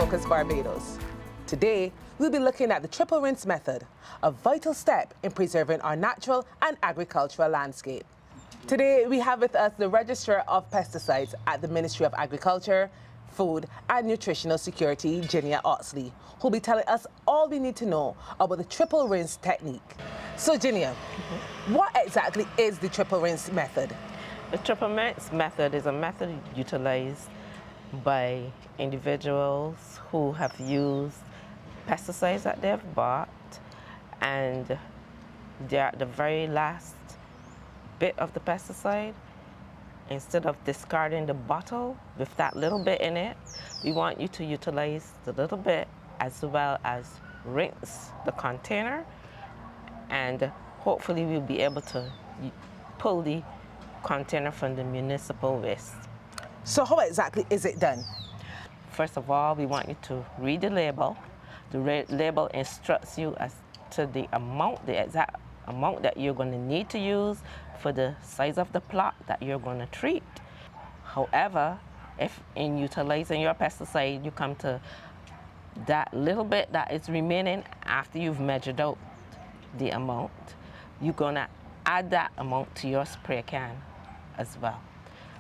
Agrifocus Barbados. Today, we'll be looking at the triple rinse method, a vital step in preserving our natural and agricultural landscape. Today, we have with us the Registrar of Pesticides at the Ministry of Agriculture, Food and Nutritional Security, Ginia Oxley, who'll be telling us all we need to know about the triple rinse technique. So, Ginia, what exactly is the triple rinse method? The triple rinse method is a method utilized by individuals who have used pesticides that they've bought, and they're at the very last bit of the pesticide. Instead of discarding the bottle with that little bit in it, we want you to utilize the little bit as well as rinse the container, and hopefully we'll be able to pull the container from the municipal waste. So how exactly is it done? First of all, we want you to read the label. The label instructs you as to the exact amount that you're going to need to use for the size of the plot that you're going to treat. However, if in utilizing your pesticide, you come to that little bit that is remaining after you've measured out the amount, you're going to add that amount to your spray can as well.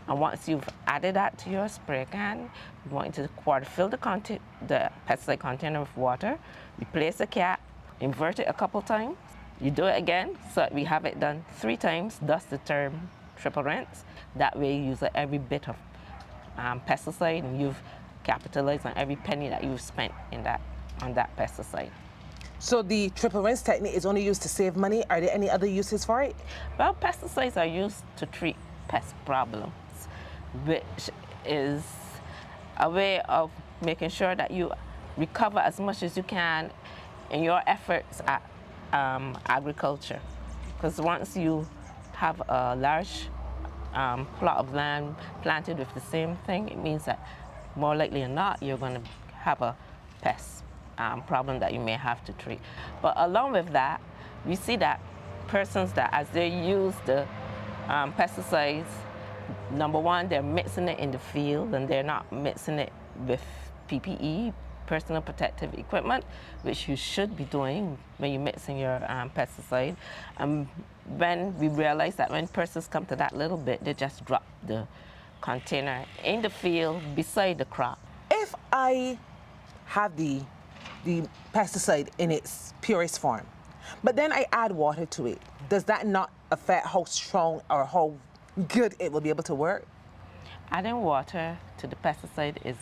And once you've added that to your spray can, you want to fill the pesticide container with water, replace the cap, invert it a couple times. You do it again, so we have it done 3 times, thus the term triple rinse. That way you use every bit of pesticide, and you've capitalized on every penny that you've spent on that pesticide. So the triple rinse technique is only used to save money. Are there any other uses for it? Well, pesticides are used to treat pest problems, which is a way of making sure that you recover as much as you can in your efforts at agriculture. Because once you have a large plot of land planted with the same thing, it means that more likely than not, you're going to have a pest problem that you may have to treat. But along with that, we see that persons that as they use the pesticides, number one, they're mixing it in the field, and they're not mixing it with PPE, personal protective equipment, which you should be doing when you're mixing your pesticide. When we realize that when persons come to that little bit, they just drop the container in the field beside the crop. If I have the pesticide in its purest form, but then I add water to it, does that not affect how strong or how good it will be able to work? Adding water to the pesticide is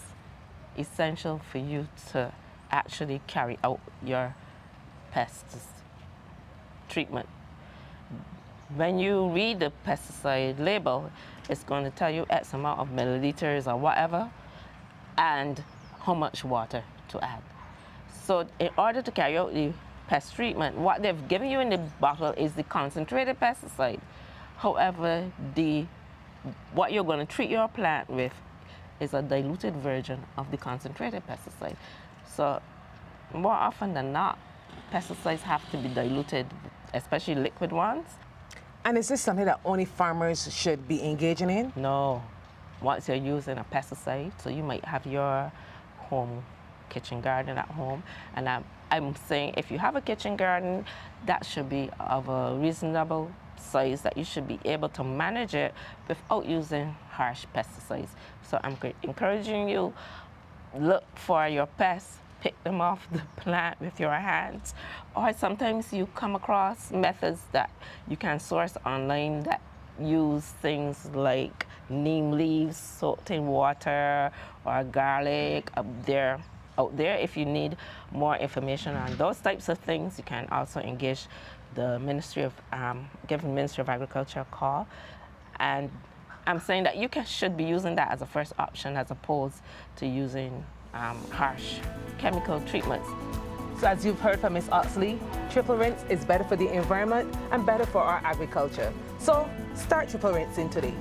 essential for you to actually carry out your pest treatment. When you read the pesticide label, it's going to tell you X amount of milliliters or whatever, and how much water to add. So in order to carry out the pest treatment, what they've given you in the bottle is the concentrated pesticide. However, what you're going to treat your plant with is a diluted version of the concentrated pesticide. So more often than not, pesticides have to be diluted, especially liquid ones. And is this something that only farmers should be engaging in? No. Once you're using a pesticide, so you might have your home kitchen garden at home, and I'm saying if you have a kitchen garden, that should be of a reasonable size that you should be able to manage it without using harsh pesticides. So I'm encouraging you, look for your pests, pick them off the plant with your hands, or sometimes you come across methods that you can source online that use things like neem leaves soaked in water or garlic out there. If you need more information on those types of things, you can also engage the Ministry of Agriculture a call. And I'm saying that you should be using that as a first option as opposed to using harsh chemical treatments. So as you've heard from Ms. Oxley, triple rinse is better for the environment and better for our agriculture. So start triple rinsing today.